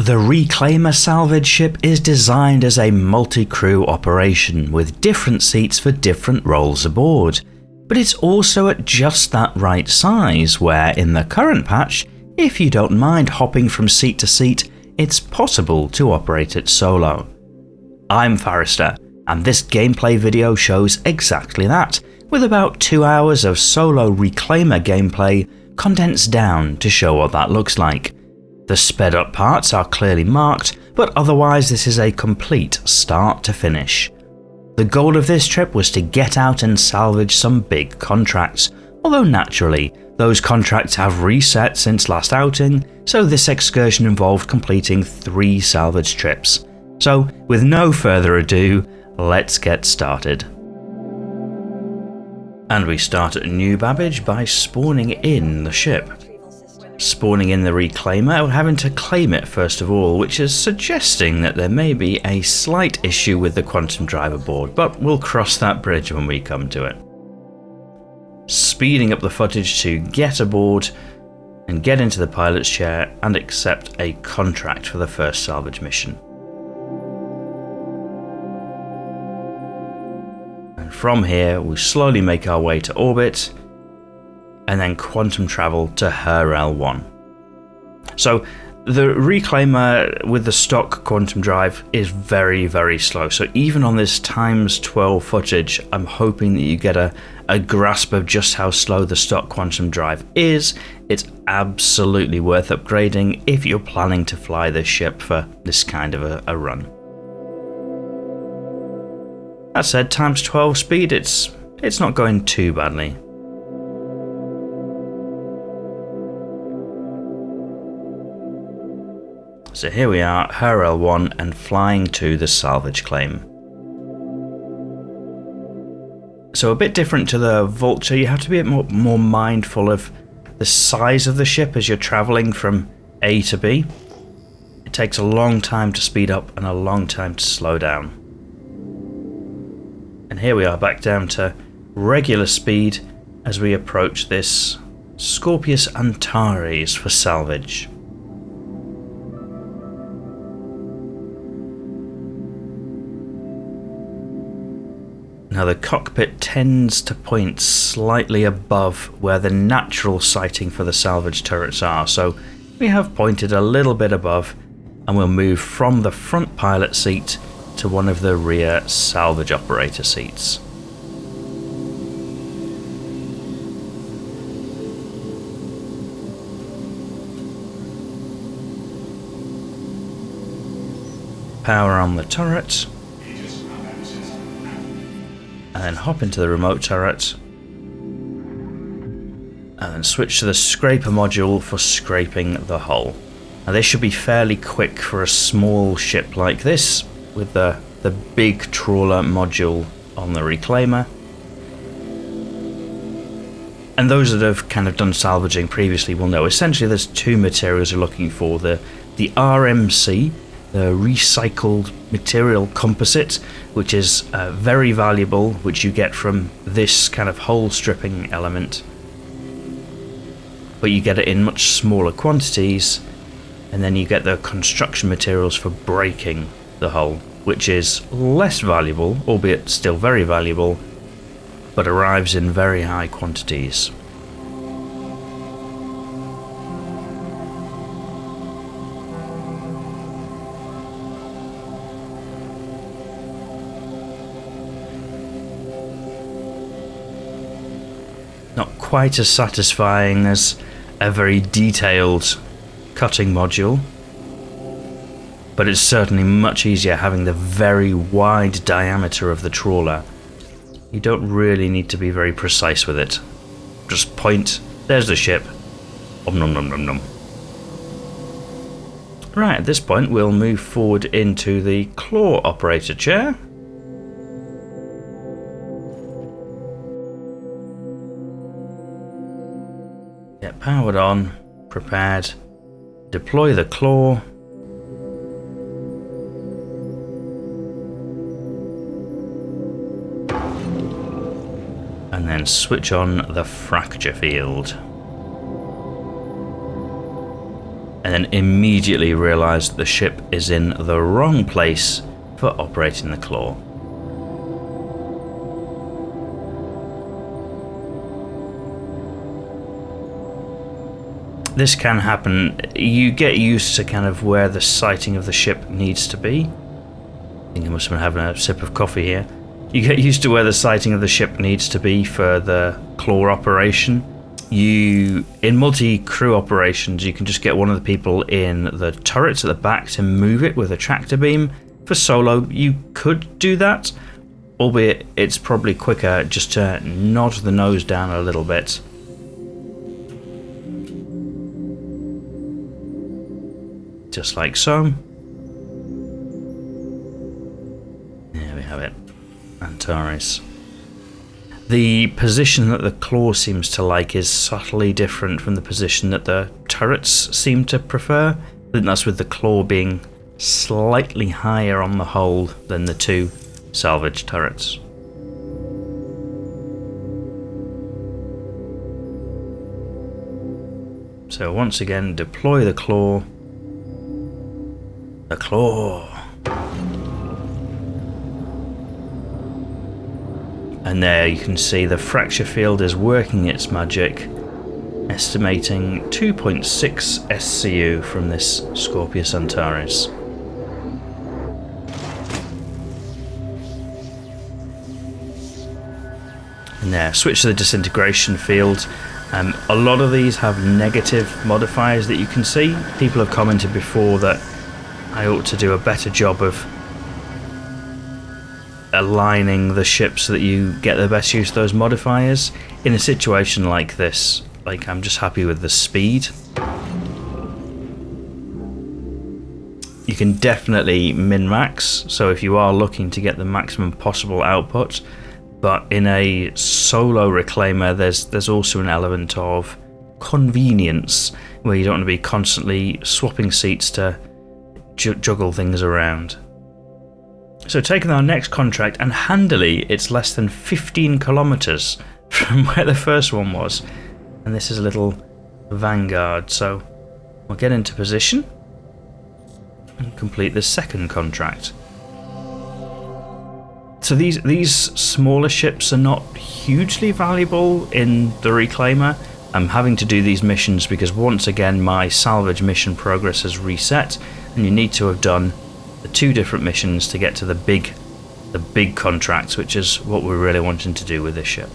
The Reclaimer salvage ship is designed as a multi-crew operation with different seats for different roles aboard, but it's also at just that right size where in the current patch, if you don't mind hopping from seat to seat, it's possible to operate it solo. I'm Forrester, and this gameplay video shows exactly that, with about 2 hours of solo Reclaimer gameplay condensed down to show what that looks like. The sped up parts are clearly marked, but otherwise this is a complete start to finish. The goal of this trip was to get out and salvage some big contracts, although naturally, those contracts have reset since last outing, so this excursion involved completing 3 salvage trips. So, with no further ado, let's get started. And we start at New Babbage by spawning in the ship. Spawning in the Reclaimer, we're having to claim it first of all, which is suggesting that there may be a slight issue with the quantum drive aboard, but we'll cross that bridge when we come to it. Speeding up the footage to get aboard and get into the pilot's chair and accept a contract for the first salvage mission. And from here we slowly make our way to orbit and then quantum travel to HRL1. So the Reclaimer with the stock quantum drive is very slow, so even on this ×12 footage I'm hoping that you get a grasp of just how slow the stock quantum drive is. It's absolutely worth upgrading if you're planning to fly this ship for this kind of a run. That said, ×12 speed, it's not going too badly. So here we are, HRL1, and flying to the salvage claim. So a bit different to the Vulture, you have to be a bit more mindful of the size of the ship as you're travelling from A to B. It takes a long time to speed up and a long time to slow down. And here we are back down to regular speed as we approach this Scorpius Antares for salvage. Now the cockpit tends to point slightly above where the natural sighting for the salvage turrets are, so we have pointed a little bit above and we'll move from the front pilot seat to one of the rear salvage operator seats. Power on the turret. And then hop into the remote turret and then switch to the scraper module for scraping the hull. Now this should be fairly quick for a small ship like this with the big trawler module on the Reclaimer. And those that have kind of done salvaging previously will know essentially there's 2 materials you're looking for, the RMC, the recycled material composite, which is very valuable, which you get from this kind of hull stripping element, but you get it in much smaller quantities. And then you get the construction materials for breaking the hull, which is less valuable, albeit still very valuable, but arrives in very high quantities. Not quite as satisfying as a very detailed cutting module, but it's certainly much easier having the very wide diameter of the trawler. You don't really need to be very precise with it. Just point, there's the ship. Om nom nom nom nom. Right, at this point we'll move forward into the claw operator chair. Get powered on, prepared, deploy the claw, and then switch on the fracture field. and then immediately realise that the ship is in the wrong place for operating the claw. This can happen. You get used to kind of where the sighting of the ship needs to be. I think I must have been having a sip of coffee here. You get used to where the sighting of the ship needs to be for the claw operation. In multi-crew operations, you can just get one of the people in the turrets at the back to move it with a tractor beam. For solo, you could do that, albeit it's probably quicker just to nod the nose down a little bit. Just like so. There we have it. Antares. The position that the claw seems to like is subtly different from the position that the turrets seem to prefer. I think that's with the claw being slightly higher on the hull than the two salvage turrets. So once again, deploy the claw. The claw. And there you can see the fracture field is working its magic, estimating 2.6 SCU from this Scorpius Antares. And there, switch to the disintegration field. A lot of these have negative modifiers that you can see. People have commented before that I ought to do a better job of aligning the ship so that you get the best use of those modifiers. In a situation like this, I'm just happy with the speed. You can definitely min-max, so if you are looking to get the maximum possible output, but in a solo reclaimer there's also an element of convenience where you don't want to be constantly swapping seats to juggle things around. So taking our next contract, and handily it's less than 15 kilometers from where the first one was, and this is a little Vanguard, so we'll get into position and complete the second contract. So these smaller ships are not hugely valuable in the Reclaimer. I'm having to do these missions because once again my salvage mission progress has reset, and you need to have done the 2 different missions to get to the big contracts, which is what we're really wanting to do with this ship.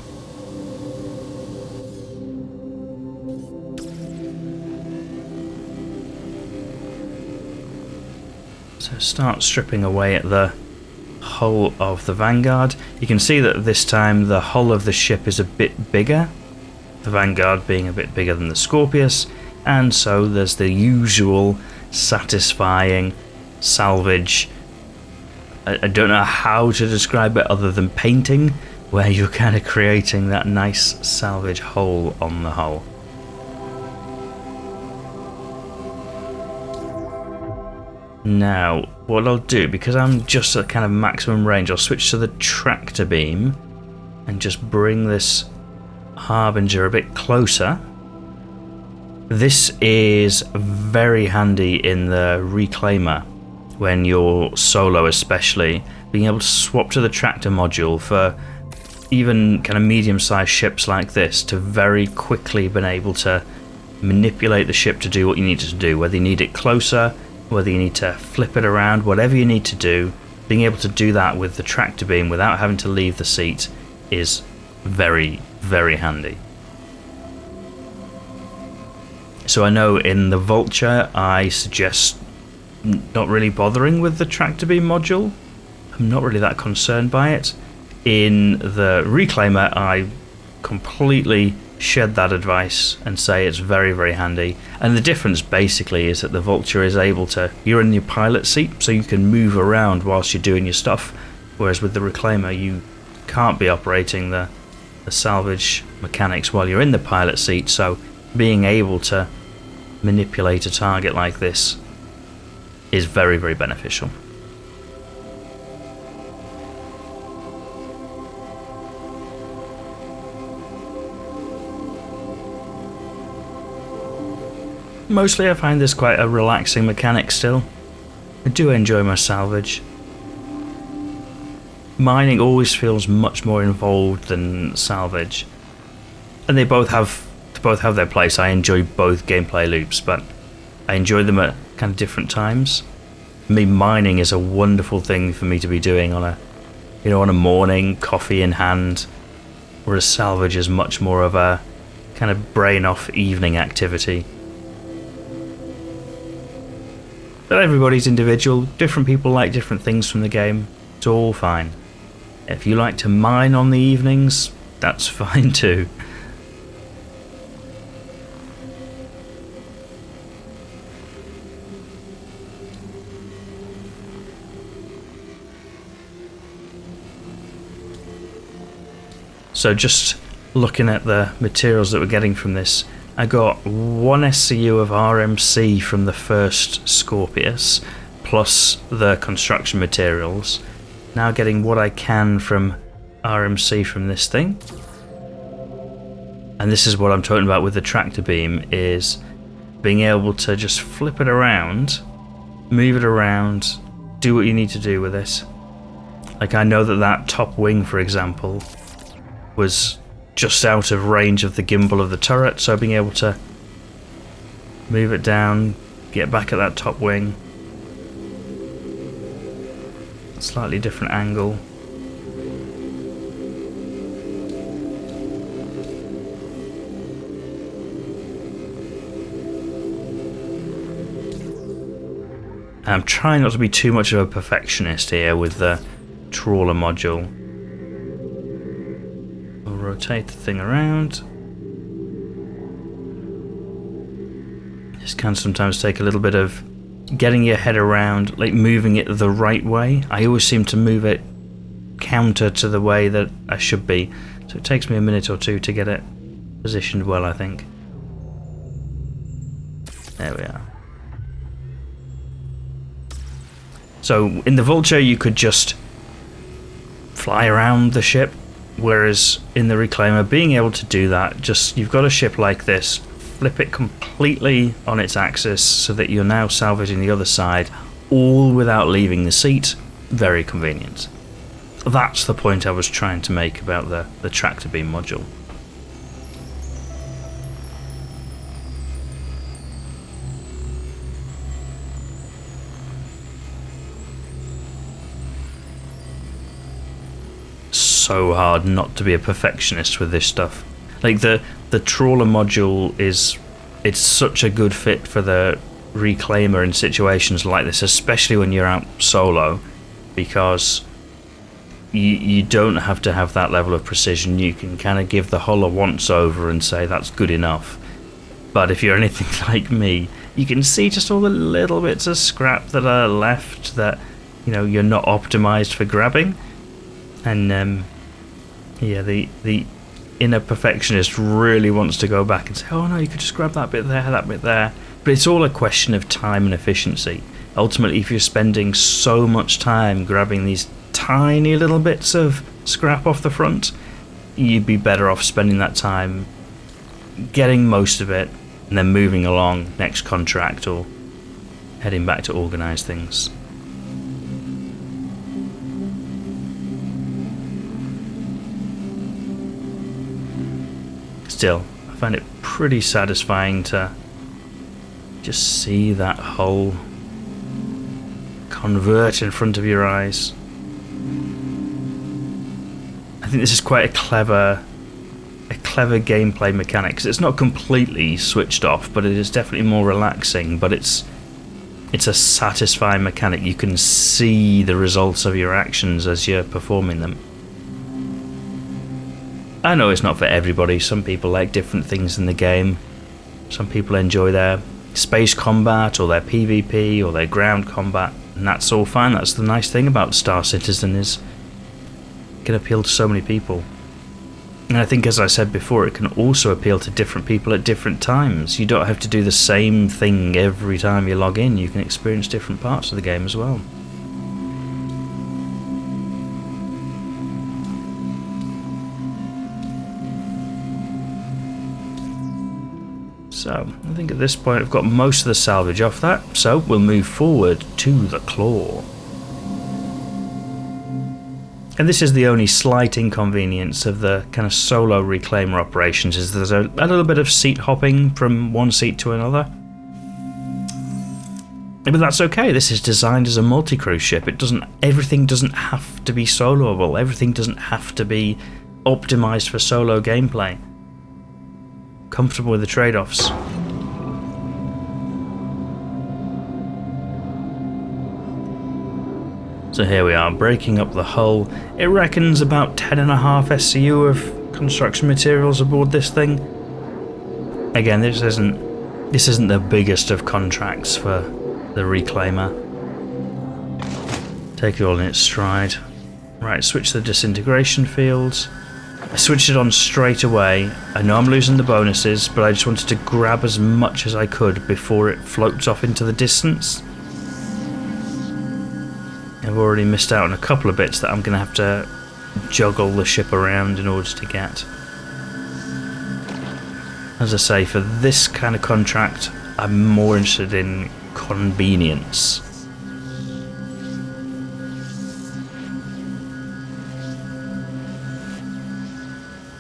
So start stripping away at the hull of the Vanguard. You can see that this time the hull of the ship is a bit bigger, the Vanguard being a bit bigger than the Scorpius, and so there's the usual satisfying salvage, I don't know how to describe it other than painting, where you're kind of creating that nice salvage hole on the hull. Now, what I'll do, because I'm just at kind of maximum range, I'll switch to the tractor beam and just bring this Harbinger a bit closer. This is very handy in the Reclaimer, when you're solo especially, being able to swap to the tractor module for even kind of medium-sized ships like this to very quickly been able to manipulate the ship to do what you need it to do, whether you need it closer, whether you need to flip it around, whatever you need to do, being able to do that with the tractor beam without having to leave the seat is very, very handy. So I know in the Vulture I suggest not really bothering with the tractor beam module. I'm not really that concerned by it. In the Reclaimer I completely shed that advice and say it's very, very handy. And the difference basically is that the Vulture is able to, you're in your pilot seat so you can move around whilst you're doing your stuff, whereas with the Reclaimer you can't be operating the salvage mechanics while you're in the pilot seat, so being able to manipulate a target like this is very, very beneficial. mostly I find this quite a relaxing mechanic still. I do enjoy my salvage. Mining always feels much more involved than salvage, and they both have their place. I enjoy both gameplay loops, but I enjoy them at kind of different times. For me, mining is a wonderful thing for me to be doing on a morning, coffee in hand, whereas salvage is much more of a kind of brain off evening activity. But everybody's individual. Different people like different things from the game. It's all fine. If you like to mine on the evenings, that's fine too. So just looking at the materials that we're getting from this, I got 1 SCU of RMC from the first Scorpius, plus the construction materials. Now getting what I can from RMC from this thing. And this is what I'm talking about with the tractor beam, is being able to just flip it around, move it around, do what you need to do with it. Like, I know that top wing, for example, was just out of range of the gimbal of the turret, so being able to move it down, get back at that top wing, slightly different angle. I'm trying not to be too much of a perfectionist here with the trawler module. We'll rotate the thing around. This can sometimes take a little bit of getting your head around, like moving it the right way. I always seem to move it counter to the way that I should be, so it takes me a minute or two to get it positioned well, I think. There we are. So in the Vulture you could just fly around the ship, whereas in the Reclaimer, being able to do that, just you've got a ship like this, flip it completely on its axis so that you're now salvaging the other side, all without leaving the seat. Very convenient. That's the point I was trying to make about the tractor beam module. So hard not to be a perfectionist with this stuff. Like the trawler module it's such a good fit for the Reclaimer in situations like this, especially when you're out solo, because you don't have to have that level of precision. You can kind of give the hull a once over and say that's good enough. But if you're anything like me, you can see just all the little bits of scrap that are left that you're not optimized for grabbing. And yeah, the inner perfectionist really wants to go back and say, oh no, you could just grab that bit there, that bit there. But it's all a question of time and efficiency. Ultimately, if you're spending so much time grabbing these tiny little bits of scrap off the front, you'd be better off spending that time getting most of it and then moving along next contract or heading back to organize things. Still, I find it pretty satisfying to just see that hull convert in front of your eyes. I think this is quite a clever gameplay mechanic, because it's not completely switched off, but it is definitely more relaxing. But it's a satisfying mechanic. You can see the results of your actions as you're performing them. I know it's not for everybody. Some people like different things in the game. Some people enjoy their space combat or their PvP or their ground combat, and that's all fine. That's the nice thing about Star Citizen, is it can appeal to so many people. And I think, as I said before, it can also appeal to different people at different times. You don't have to do the same thing every time you log in. You can experience different parts of the game as well. So, I think at this point I've got most of the salvage off that, so we'll move forward to the Claw. And this is the only slight inconvenience of the kind of solo reclaimer operations, is there's a little bit of seat hopping from one seat to another. But that's okay, this is designed as a multi-crew ship. Everything doesn't have to be soloable, everything doesn't have to be optimised for solo gameplay. Comfortable with the trade-offs. So here we are, breaking up the hull. It reckons about 10.5 SCU of construction materials aboard this thing. Again, this isn't the biggest of contracts for the Reclaimer. Take it all in its stride. Right, switch the disintegration fields. I switched it on straight away. I know I'm losing the bonuses, but I just wanted to grab as much as I could before it floats off into the distance. I've already missed out on a couple of bits that I'm going to have to juggle the ship around in order to get. As I say, for this kind of contract, I'm more interested in convenience.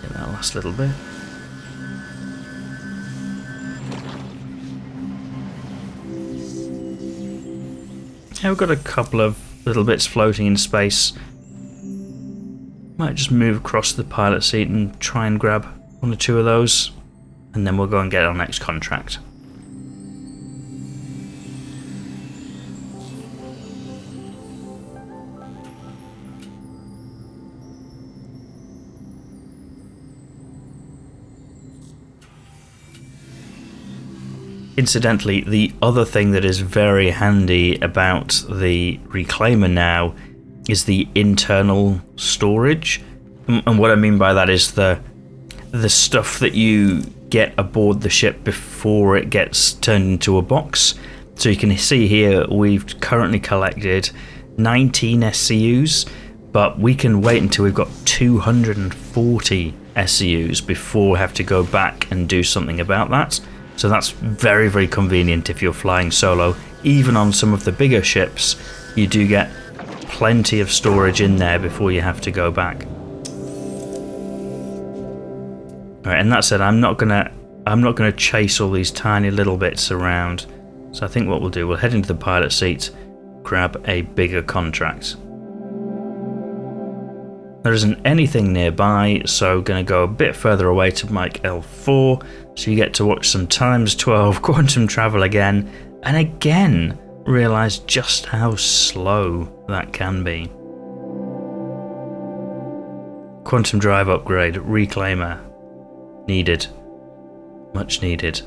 Get that last little bit. Yeah, we've got a couple of little bits floating in space. Might just move across the pilot seat and try and grab one or two of those, and then we'll go and get our next contract. Incidentally, the other thing that is very handy about the Reclaimer now is the internal storage. And what I mean by that is the stuff that you get aboard the ship before it gets turned into a box. So you can see here we've currently collected 19 SCUs, but we can wait until we've got 240 SCUs before we have to go back and do something about that. So that's very, very convenient if you're flying solo. Even on some of the bigger ships, you do get plenty of storage in there before you have to go back. Alright, and that said, I'm not gonna chase all these tiny little bits around. So I think what we'll do, we'll head into the pilot seat, grab a bigger contract. There isn't anything nearby, so going to go a bit further away to Mike L4, so you get to watch some times 12 quantum travel again, and again realise just how slow that can be. Quantum drive upgrade, Reclaimer, needed, much needed.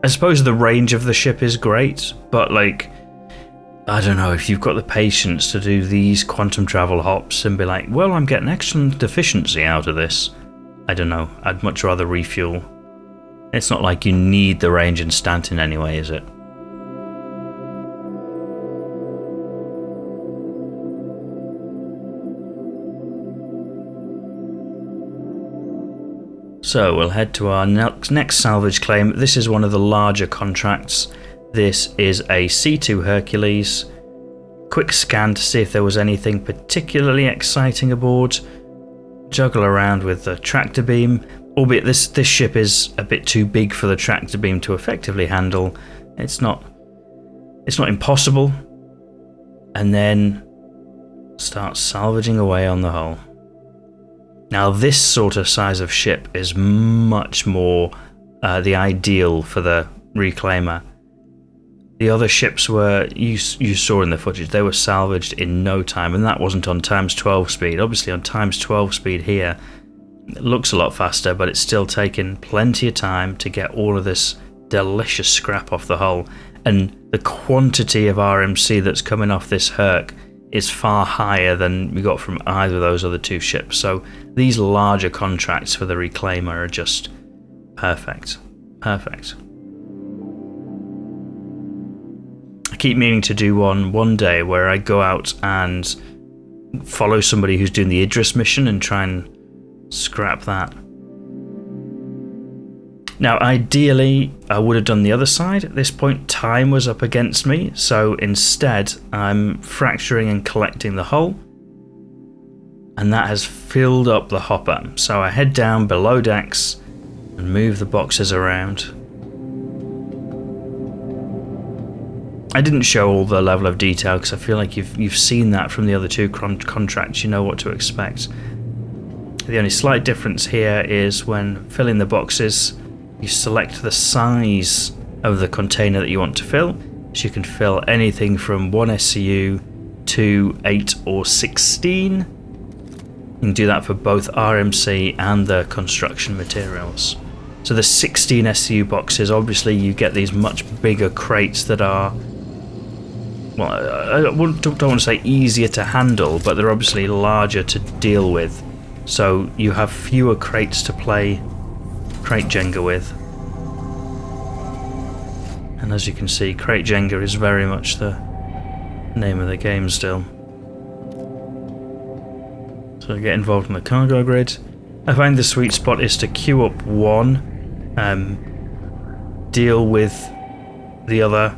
I suppose the range of the ship is great, but like, I don't know, if you've got the patience to do these quantum travel hops and be like, well, I'm getting excellent efficiency out of this. I don't know, I'd much rather refuel. It's not like you need the range in Stanton anyway, is it? So we'll head to our next salvage claim. This is one of the larger contracts. This is a C2 Hercules. Quick scan to see if there was anything particularly exciting aboard. Juggle around with the tractor beam, albeit this ship is a bit too big for the tractor beam to effectively handle. It's not impossible. And then start salvaging away on the hull. Now this sort of size of ship is much more the ideal for the Reclaimer. The other ships were, you saw in the footage, they were salvaged in no time, and that wasn't on times 12 speed. Obviously on times 12 speed here, it looks a lot faster, but it's still taken plenty of time to get all of this delicious scrap off the hull. And the quantity of RMC that's coming off this Herc is far higher than we got from either of those other two ships. So these larger contracts for the Reclaimer are just perfect. Perfect. I keep meaning to do one day where I go out and follow somebody who's doing the Idris mission and try and scrap that. Now, ideally, I would have done the other side. At this point, time was up against me, so instead, I'm fracturing and collecting the hull, and that has filled up the hopper. So I head down below decks and move the boxes around. I didn't show all the level of detail because I feel like you've seen that from the other two contracts. You know what to expect. The only slight difference here is when filling the boxes, you select the size of the container that you want to fill. So you can fill anything from 1 SCU to 8 or 16. You can do that for both RMC and the construction materials. So the 16 SCU boxes, obviously you get these much bigger crates that are, well, I don't want to say easier to handle, but they're obviously larger to deal with. So you have fewer crates to play crate Jenga with. And as you can see, crate Jenga is very much the name of the game still. So I get involved in the cargo grid. I find the sweet spot is to queue up one, deal with the other,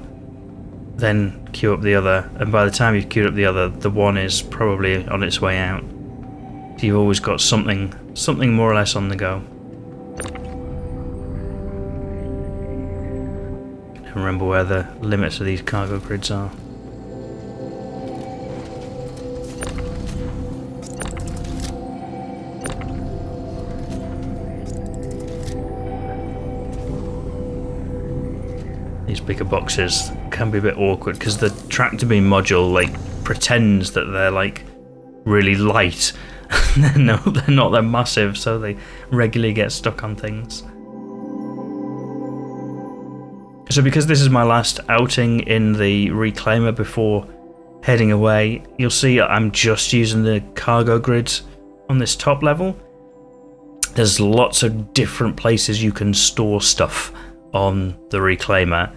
then queue up the other, and by the time you've queued up the other, the one is probably on its way out. So you've always got something more or less on the go. I remember where the limits of these cargo grids are. These bigger boxes can be a bit awkward because the tractor beam module like pretends that they're like really light. No, they're not. They're massive, so they regularly get stuck on things. So because this is my last outing in the Reclaimer before heading away, you'll see I'm just using the cargo grids on this top level. There's lots of different places you can store stuff on the Reclaimer,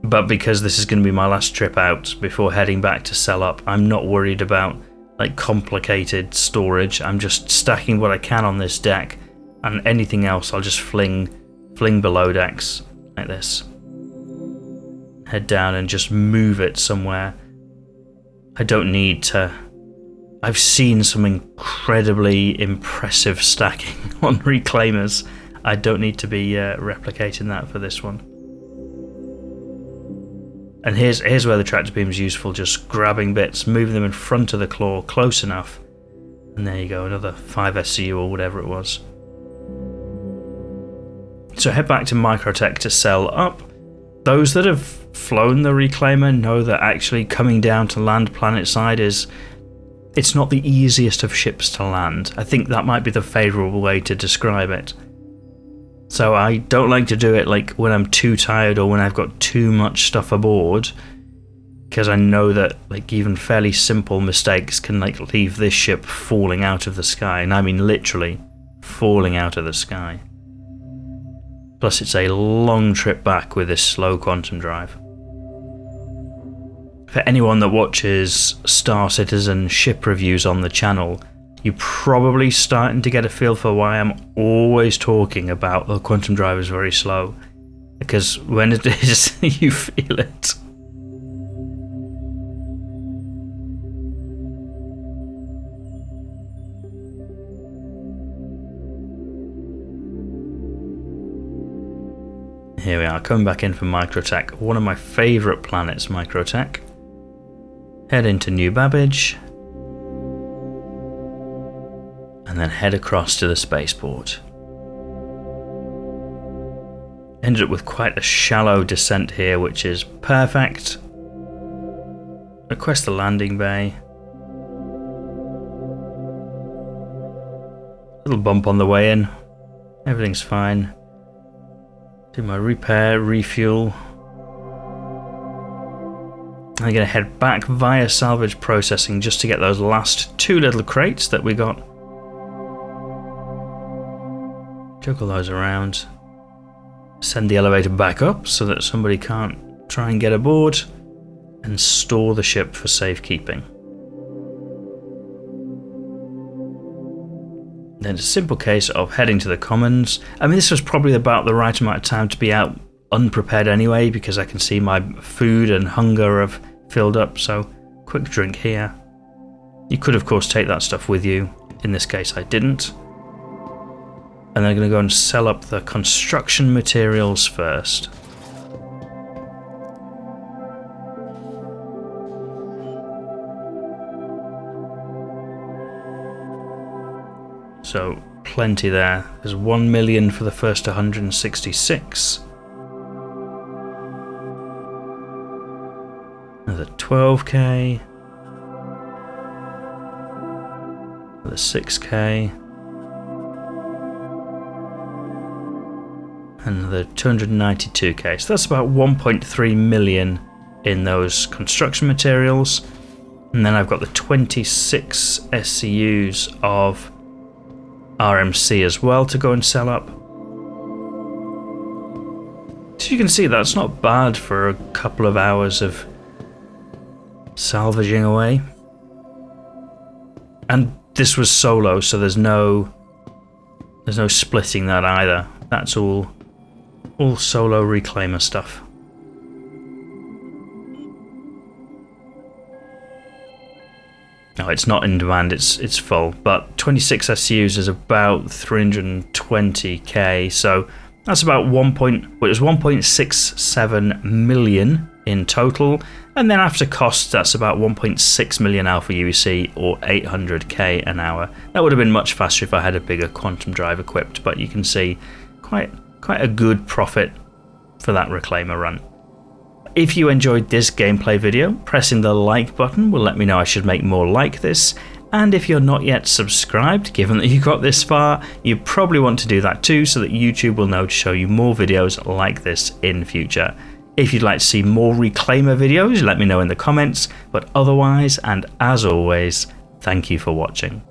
but because this is going to be my last trip out before heading back to sell up, I'm not worried about like complicated storage. I'm just stacking what I can on this deck, and anything else I'll just fling below decks like this. Head down and just move it somewhere. I don't need to. I've seen some incredibly impressive stacking on Reclaimers. I don't need to be replicating that for this one. And here's where the tractor beam is useful, just grabbing bits, moving them in front of the claw close enough, and there you go, another 5 SCU or whatever it was. So head back to Microtech to sell up. Those that have flown the Reclaimer know that actually coming down to land planet side it's not the easiest of ships to land. I think that might be the favourable way to describe it. So I don't like to do it like when I'm too tired or when I've got too much stuff aboard, because I know that like even fairly simple mistakes can like leave this ship falling out of the sky, and I mean literally falling out of the sky. Plus it's a long trip back with this slow quantum drive. For anyone that watches Star Citizen ship reviews on the channel, you're probably starting to get a feel for why I'm always talking about the quantum drive is very slow. Because when it is, you feel it. Here we are, coming back in from Microtech, one of my favourite planets, Microtech. Head into New Babbage. And then head across to the spaceport. Ended up with quite a shallow descent here, which is perfect. Request the landing bay. Little bump on the way in. Everything's fine. Do my repair, refuel. I'm going to head back via salvage processing just to get those last 2 little crates that we got. Juggle those around. Send the elevator back up so that somebody can't try and get aboard, and store the ship for safekeeping. Then a simple case of heading to the commons. I mean, this was probably about the right amount of time to be out unprepared anyway, because I can see my food and hunger have filled up, so quick drink here. You could of course take that stuff with you. In this case I didn't. And I'm going to go and sell up the construction materials first. So plenty there. There's 1 million for the first 166. Another 12k. Another 6k. Another 292k. So that's about 1.3 million in those construction materials. And then I've got the 26 SCUs of RMC as well to go and sell up. So you can see that's not bad for a couple of hours of salvaging away. And this was solo, so there's no splitting that either. That's all solo reclaimer stuff. No, it's not in demand, it's full, but 26 SCUs is about 320k, so that's about it was 1.67 million in total, and then after costs that's about 1.6 million alpha UEC or 800k an hour. That would have been much faster if I had a bigger quantum drive equipped, but you can see quite a good profit for that reclaimer run. If you enjoyed this gameplay video, pressing the like button will let me know I should make more like this, and if you're not yet subscribed, given that you got this far, you probably want to do that too so that YouTube will know to show you more videos like this in future. If you'd like to see more reclaimer videos, let me know in the comments, but otherwise, and as always, thank you for watching.